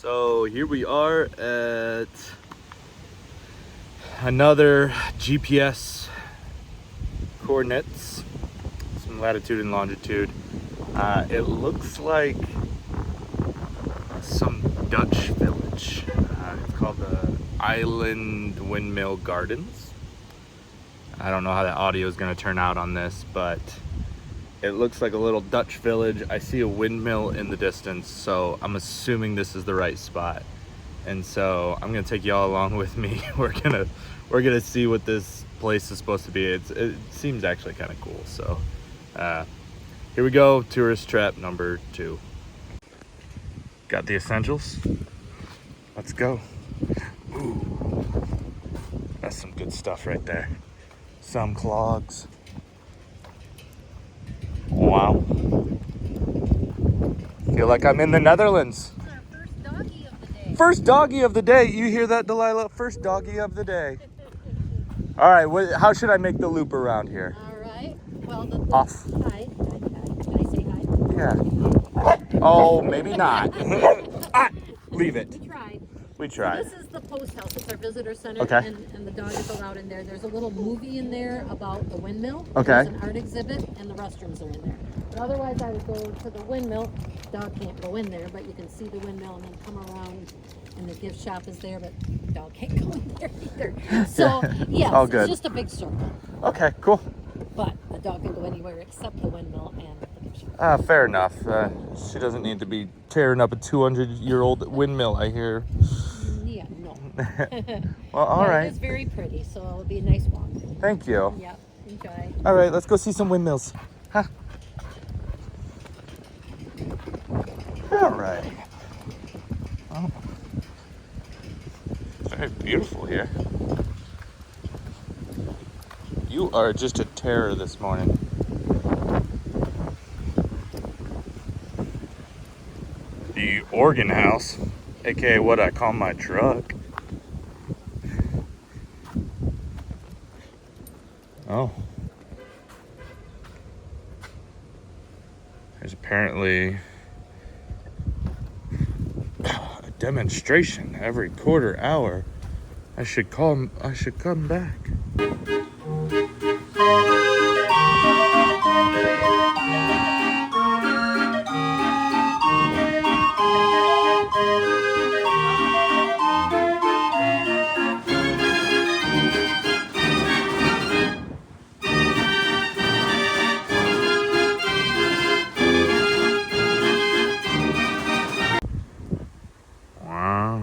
So here we are at another GPS coordinates, some latitude and longitude. It looks like some Dutch village. It's called the Island Windmill Gardens. I don't know how that audio is going to turn out on this, but it looks like a little Dutch village. I see a windmill in the distance, so I'm assuming this is the right spot. And so I'm gonna take y'all along with me. We're gonna see what this place is supposed to be. It seems actually kind of cool. So here we go. Tourist trap number 2. Got the essentials. Let's go. Ooh, that's some good stuff right there. Some clogs. Wow. Feel like I'm in the Netherlands. It's our first doggy of the day. First doggy of the day. You hear that, Delilah? First doggy of the day. All right, how should I make the loop around here? All right. Well, Off. Hi. Can I say hi? Yeah. Oh, maybe not. Leave it. We tried. So this is the post house. It's our visitor center. Okay. And the dog is allowed in there. There's a little movie in there about the windmill. Okay. There's an art exhibit, and the restrooms are in there. But otherwise, I would go to the windmill. Dog can't go in there, but you can see the windmill and then come around. And the gift shop is there, but dog can't go in there either. So, yes, all good. It's just a big circle. Okay, cool. But the dog can go anywhere except the windmill and the gift shop. Fair enough. She doesn't need to be tearing up a 200-year-old windmill, I hear. Yeah, no. Well, all right. It's very pretty, so it'll be a nice walk. Thank you. Yep, enjoy. All right, let's go see some windmills. Huh. All right. Oh. Very beautiful here. You are just a terror this morning. The organ house, aka what I call my truck. Oh. There's apparently a demonstration every quarter hour. I should come back. Wow.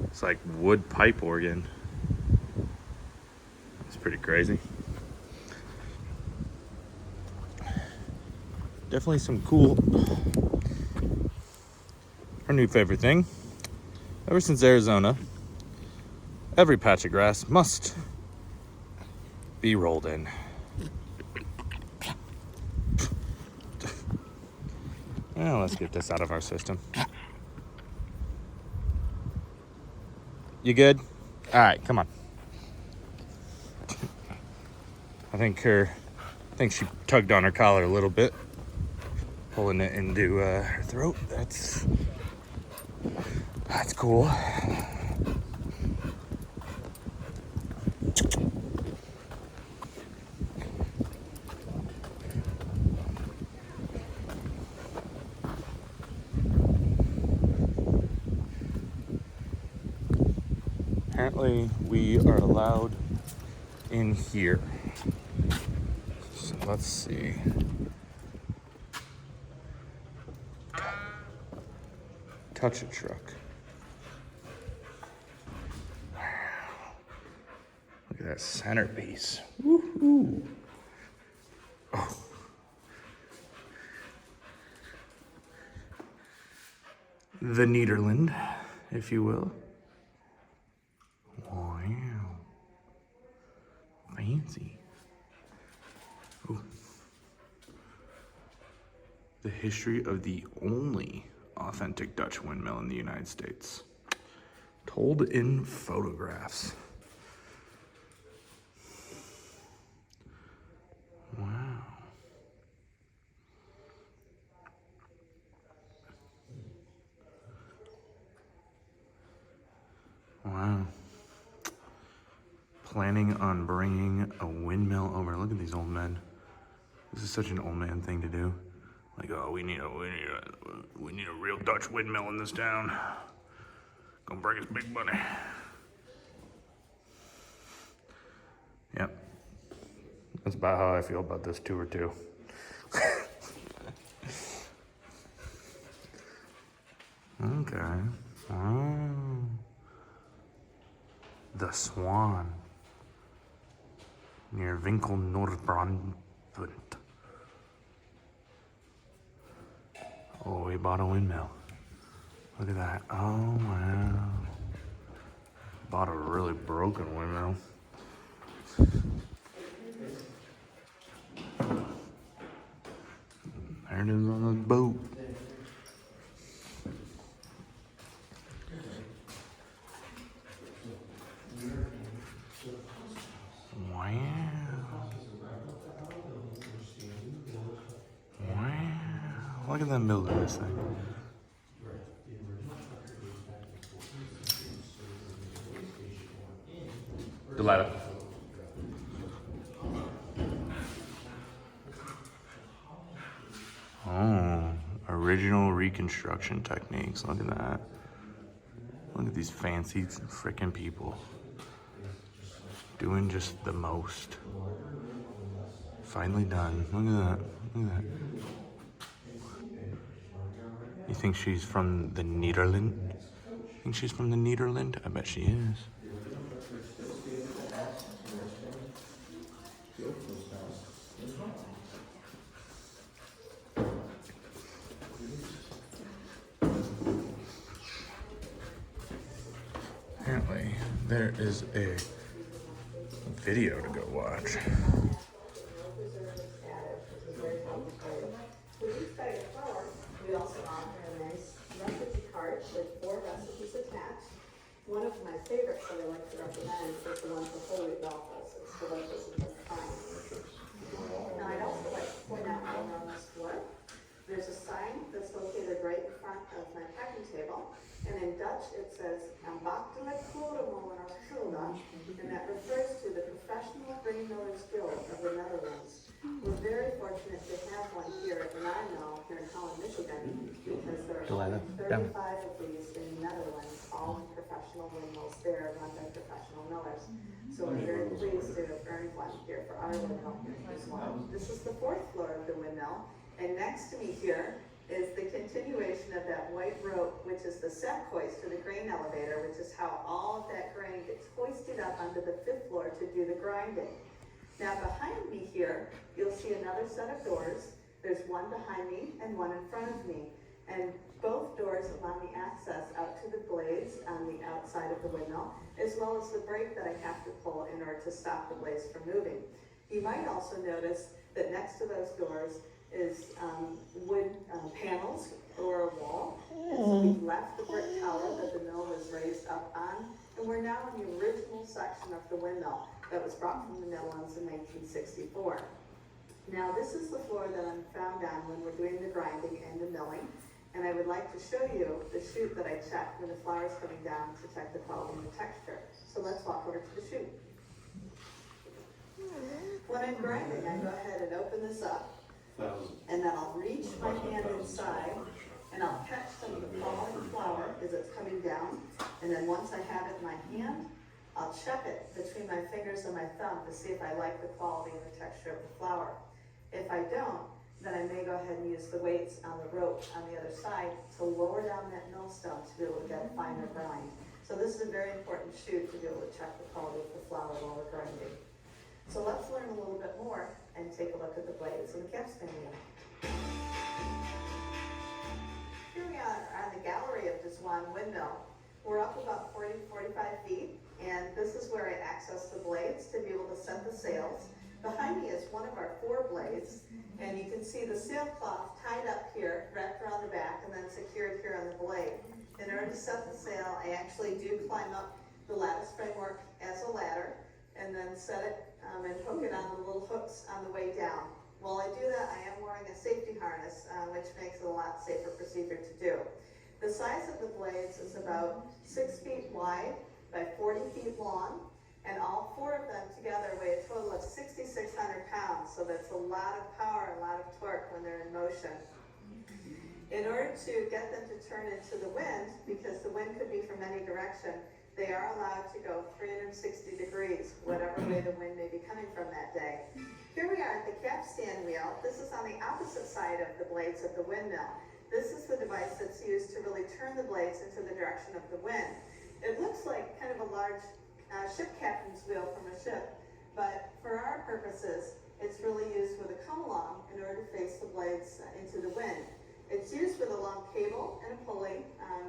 It's like wood pipe organ. That's pretty crazy. Definitely some cool. Our new favorite thing. Ever since Arizona, every patch of grass must be rolled in. Well, let's get this out of our system. You good? All right, come on. I think she tugged on her collar a little bit, pulling it into her throat. That's cool. Apparently, we are allowed in here. So let's see. Touch a truck. Look at that centerpiece. Woohoo! Oh. The Nederland, if you will. Wow. Fancy. Ooh. The history of the only authentic Dutch windmill in the United States. Told in photographs. Wow. planning on bringing a windmill over. Look at these old men. This is such an old man thing to do. Like, oh, we need a real Dutch windmill in this town. Gonna bring us big money. Yep. That's about how I feel about this tour too. Okay. Oh. The Swan. Near Winkel Noordbrand. Oh, we bought a windmill. Look at that. Oh, wow. Bought a really broken windmill. There it is on the boat. Wow. Wow. Look at them building this thing. Delilah. Oh, original reconstruction techniques. Look at that. Look at these fancy freaking people doing just the most. Finally done. Look at that. Look at that. You think she's from the Netherlands? Think she's from the Netherlands? I bet she is. Apparently, there is a video to go watch. We also offer a nice recipe card with 4 recipes attached. One of my favorites that I like to recommend is the one for whole wheat waffles. It's delicious and just fine. Now I'd also like to point out while we're on this floor, there's a sign that's located right in front of my packing table. And in Dutch it says, Ambachtelijk Korenmolen Schulda, and that refers to the Professional Grain Millers Guild of the Netherlands. We're very fortunate to have one here in Island, here in Holland, Michigan, because there are 35 of these in the Netherlands, all professional windmills there run by professional millers. So we're very pleased to have earned one here for our windmill here as well. This is the 4th floor of the windmill, and next to me here is the continuation of that white rope, which is the set hoist to the grain elevator, which is how all of that grain gets hoisted up onto the 5th floor to do the grinding. Now behind me here, you'll see another set of doors. There's one behind me and one in front of me. And both doors allow me access out to the blades on the outside of the windmill, as well as the brake that I have to pull in order to stop the blades from moving. You might also notice that next to those doors is wood panels or a wall. And so we've left the brick tower that the mill was raised up on, and we're now in the original section of the windmill that was brought from the Netherlands in 1964. Now this is the floor that I'm found on when we're doing the grinding and the milling, and I would like to show you the chute that I checked when the flour is coming down to check the quality and the texture. So let's walk over to the chute. When I'm grinding, I go ahead and open this up, and then I'll reach my hand inside and I'll catch some of the falling flour as it's coming down, and then once I have it in my hand, I'll check it between my fingers and my thumb to see if I like the quality and the texture of the flour. If I don't, then I may go ahead and use the weights on the rope on the other side to lower down that millstone to be able to get a finer grind. So this is a very important chute to be able to check the quality of the flour while we're grinding. So let's learn a little bit more and take a look at the blades and the capstan wheel. Here we are on the gallery of the Swan Windmill. We're up about 40-45 feet, and this is where I access the blades to be able to set the sails. Behind me is one of our 4 blades, and you can see the sailcloth tied up here, wrapped around the back, and then secured here on the blade. In order to set the sail, I actually do climb up the lattice framework as a ladder, and then set it and hook it on the little hooks on the way down. While I do that, I am wearing a safety harness, which makes it a lot safer procedure to do. The size of the blades is about 6 feet wide by 40 feet long, And all four of them together weigh a total of 6,600 pounds, so that's a lot of power, a lot of torque when they're in motion. In order to get them to turn into the wind, because the wind could be from any direction, they are allowed to go 360 degrees, whatever way the wind may be coming from that day. Here we are at the capstan wheel. This is on the opposite side of the blades of the windmill. This is the device that's used to really turn the blades into the direction of the wind. It looks like kind of a large ship captain's wheel from a ship, but for our purposes, it's really used with a come-along in order to face the blades into the wind. It's used with a long cable and a pulley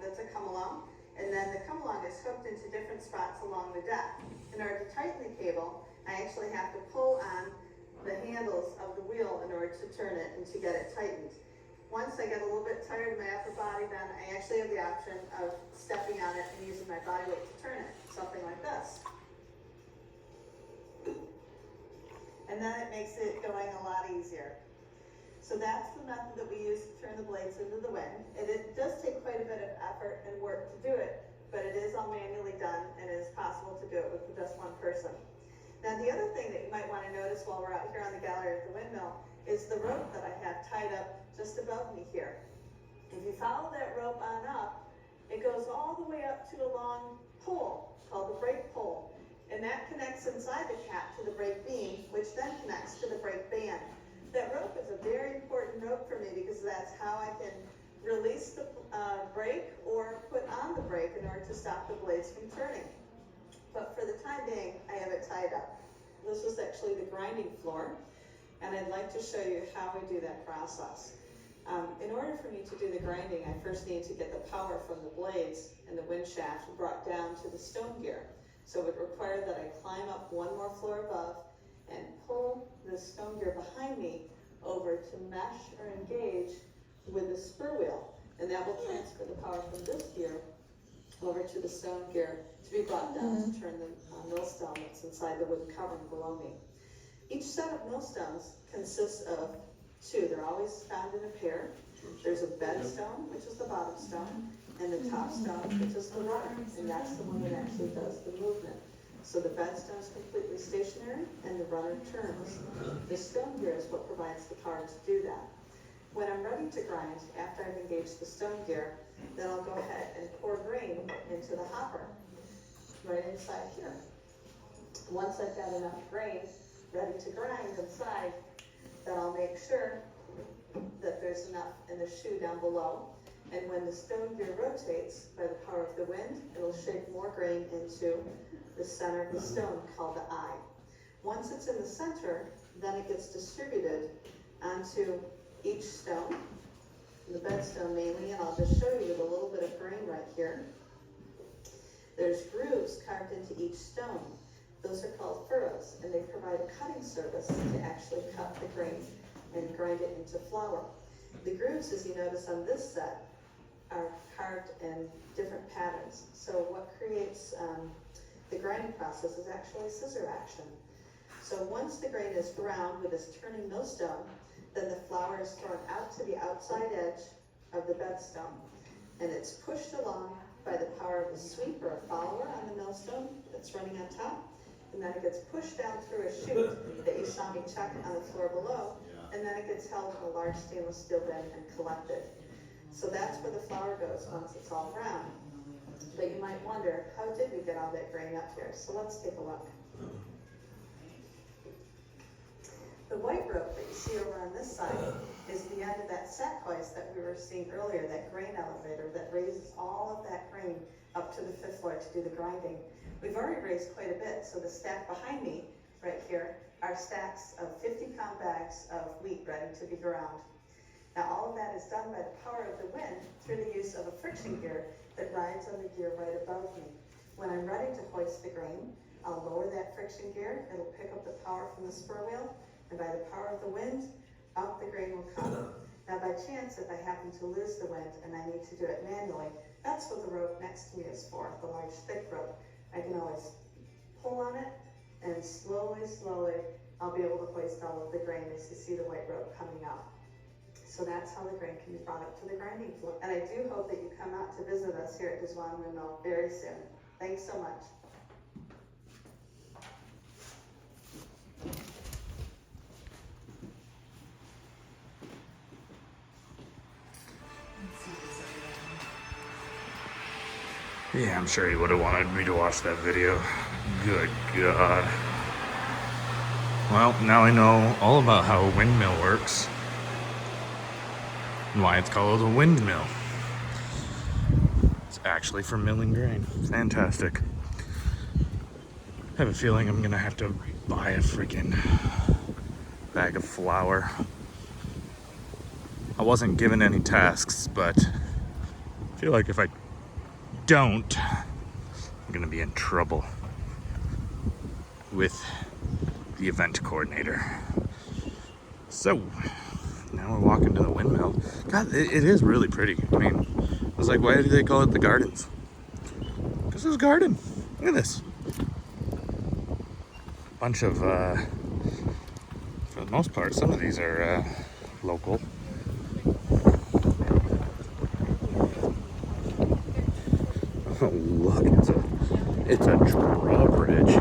that's a come-along, and then the come-along is hooked into different spots along the deck. In order to tighten the cable, I actually have to pull on the handles of the wheel in order to turn it and to get it tightened. Once I get a little bit tired in my upper body, then I actually have the option of stepping on it and using my body weight to turn it, something like this. And then it makes it going a lot easier. So that's the method that we use to turn the blades into the wind. It does take quite a bit of effort and work to do it, but it is all manually done, and it is possible to do it with just one person. Now the other thing that you might want to notice while we're out here on the gallery at the windmill is the rope that I have tied up just above me here. If you follow that rope on up, it goes all the way up to a long pole called the brake pole, and that connects inside the cap to the brake beam, which then connects to the brake band. That rope is a very important rope for me because that's how I can release the brake or put on the brake in order to stop the blades from turning. But for the time being, I have it tied up. This is actually the grinding floor, and I'd like to show you how we do that process. In order for me to do the grinding, I first need to get the power from the blades and the wind shaft brought down to the stone gear. So it would require that I climb up one more floor above and pull the stone gear behind me over to mesh or engage with the spur wheel. And that will transfer the power from this gear over to the stone gear to be brought down to turn the millstone that's inside the wooden covering below me. Each set of millstones consists of two. They're always found in a pair. There's a bed stone, which is the bottom stone, and the top stone, which is the rudder, and that's the one that actually does the movement. So the bed stone is completely stationary, and the rudder turns. The stone gear is what provides the power to do that. When I'm ready to grind, after I've engaged the stone gear, then I'll go ahead and pour grain into the hopper, right inside here. Once I've got enough grain ready to grind inside, then I'll make sure that there's enough in the shoe down below. And when the stone gear rotates by the power of the wind, it'll shake more grain into the center of the stone called the eye. Once it's in the center, then it gets distributed onto each stone, the bed stone mainly, and I'll just show you with a little bit of grain right here. There's grooves carved into each stone. Those are called furrows, and they provide a cutting service to actually cut the grain and grind it into flour. The grooves, as you notice on this set, are carved in different patterns. So what creates the grinding process is actually scissor action. So once the grain is ground with this turning millstone, then the flour is thrown out to the outside edge of the bedstone, and it's pushed along by the power of a sweep or a follower on the millstone that's running on top, and then it gets pushed down through a chute that you saw me check on the floor below, and then it gets held in a large stainless steel bin and collected. So that's where the flour goes once it's all ground. But you might wonder, how did we get all that grain up here? So let's take a look. The white rope that you see over on this side is the end of that sack hoist that we were seeing earlier, that grain elevator that raises all of that grain up to the 5th floor to do the grinding. We've already raised quite a bit, so the stack behind me, right here, are stacks of 50-pound bags of wheat ready to be ground. Now all of that is done by the power of the wind through the use of a friction gear that rides on the gear right above me. When I'm ready to hoist the grain, I'll lower that friction gear, it'll pick up the power from the spur wheel, and by the power of the wind, up the grain will come. Now by chance, if I happen to lose the wind and I need to do it manually, that's what the rope next to me is for, the large thick rope. I can always pull on it, and slowly, I'll be able to hoist all of the grain as you see the white rope coming up. So that's how the grain can be brought up to the grinding floor. And I do hope that you come out to visit us here at Island Windmill very soon. Thanks so much. Yeah, I'm sure he would have wanted me to watch that video. Good God. Well, now I know all about how a windmill works and why it's called a windmill. It's actually for milling grain. Fantastic. I have a feeling I'm gonna have to buy a freaking bag of flour. I wasn't given any tasks, but I feel like if I don't, I'm gonna be in trouble with the event coordinator. So now we're walking to the windmill. God, it is really pretty. I mean, I was like, why do they call it the gardens? Because it's a garden. Look at this. Bunch of, for the most part, some of these are local. Oh, look, it's a drawbridge.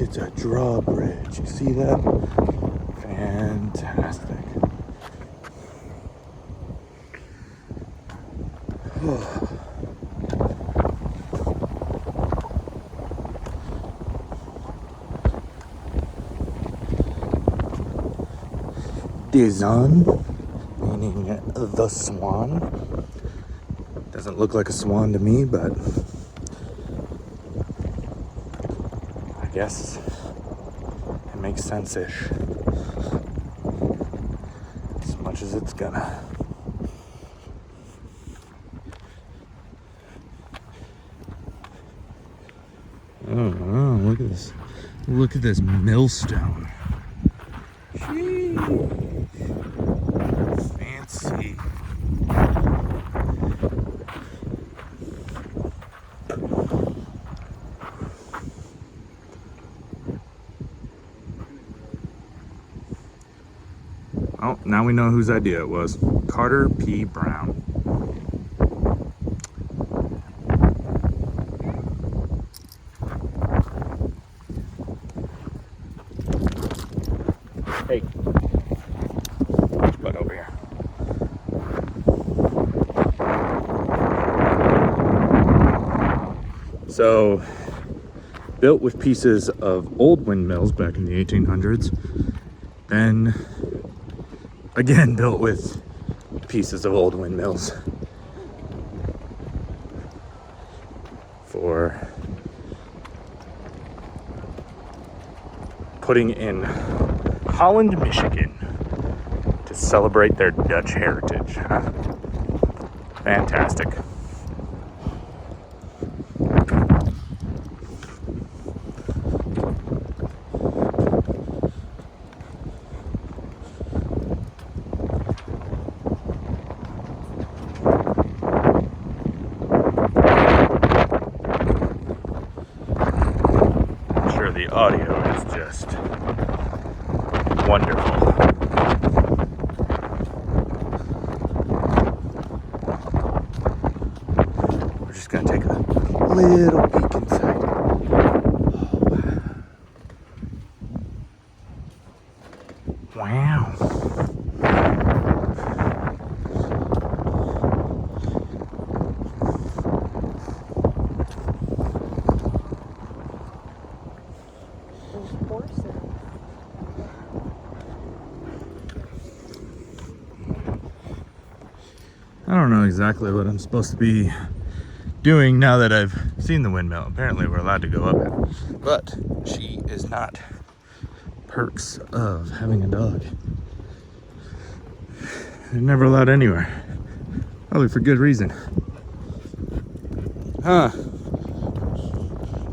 It's a drawbridge. You see that? Fantastic. Dizon, meaning the swan. Doesn't look like a swan to me, but I guess it makes sense-ish. As much as it's gonna. Oh, look at this. Look at this millstone. Sheesh. Fancy. Oh, now we know whose idea it was. Carter P. Brown. Hey, butt over here. So, built with pieces of old windmills back in the 1800s, then again built with pieces of old windmills for putting in Holland, Michigan to celebrate their Dutch heritage. Huh? Fantastic. I'm sure the audio is just wonderful. We're just gonna take a little peek inside. Wow. I don't know exactly what I'm supposed to be doing now that I've seen the windmill. Apparently we're allowed to go up it, but she is not. Perks of having a dog. They're never allowed anywhere. Probably for good reason. Huh.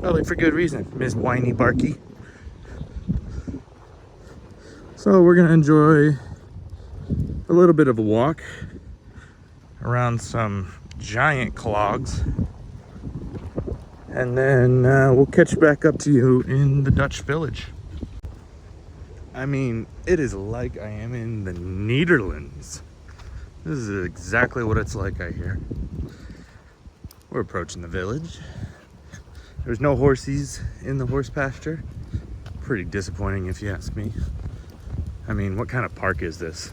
Probably for good reason, Miss Whiny Barky. So we're gonna enjoy a little bit of a walk around some giant clogs, and then we'll catch back up to you in the Dutch village. I mean, it is like I am in the Netherlands. This is exactly what it's like, I hear. We're approaching the village. There's no horsies in the horse pasture. Pretty disappointing if you ask me. I mean, what kind of park is this?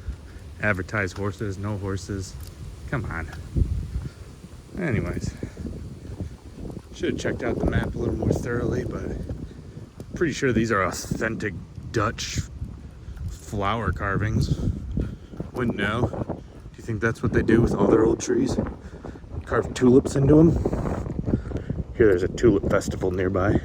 Advertise horses, no horses. Come on. Anyways, should have checked out the map a little more thoroughly, but pretty sure these are authentic Dutch flower carvings. Wouldn't know. Do you think that's what they do with all their old trees? Carve tulips into them? Here, there's a tulip festival nearby.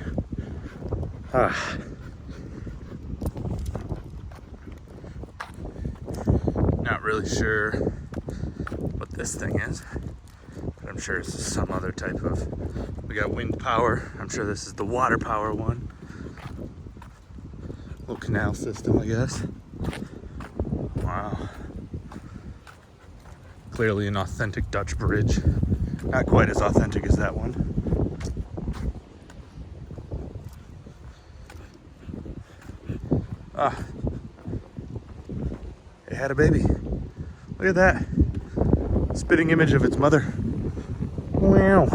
Not really sure what this thing is, but I'm sure it's some other type of. We got wind power. I'm sure this is the water power one. Little canal system, I guess. Wow. Clearly an authentic Dutch bridge. Not quite as authentic as that one. It had a baby. Look at that. Spitting image of its mother. Wow.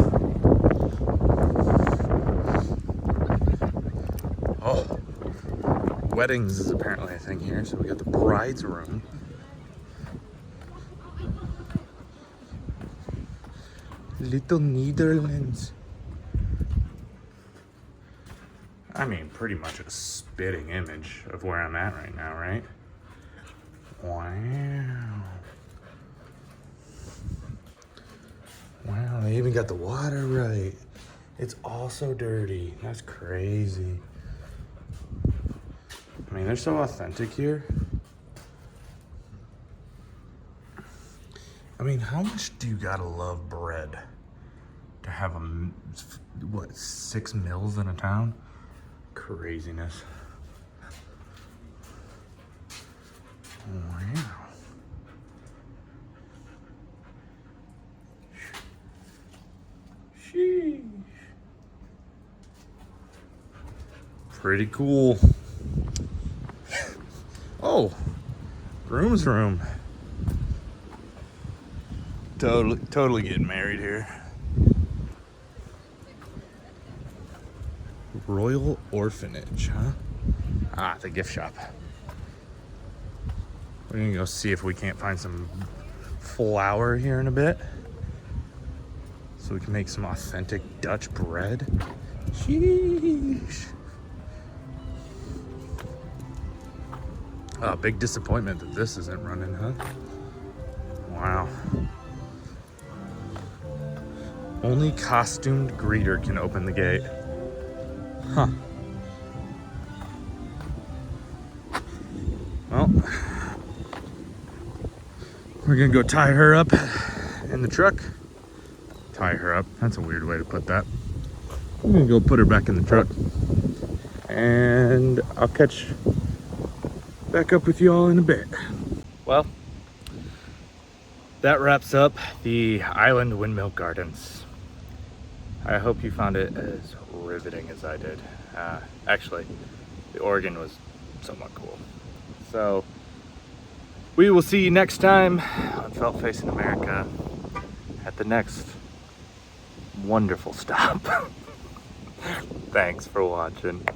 Oh. Weddings is apparently a thing here, so we got the bride's room. Little Netherlands. I mean, pretty much a spitting image of where I'm at right now, right? Wow. Wow, they even got the water right. It's all so dirty. That's crazy. I mean, they're so authentic here. I mean, how much do you gotta love bread to have what, 6 mills in a town? Craziness. Wow. Sheesh. Pretty cool. Oh, groom's room. Totally getting married here. Royal Orphanage, huh? Ah, the gift shop. We're gonna go see if we can't find some flour here in a bit, so we can make some authentic Dutch bread. Sheesh. Oh, big disappointment that this isn't running, huh? Wow. Only costumed greeter can open the gate. Huh. Well, we're gonna go tie her up in the truck. Tie her up, that's a weird way to put that. I'm gonna go put her back in the truck. And I'll catch back up with you all in a bit. Well, that wraps up the Island Windmill Gardens. I hope you found it as riveting as I did. Actually, the organ was somewhat cool. So, we will see you next time on Felt Facin America at the next wonderful stop. Thanks for watching.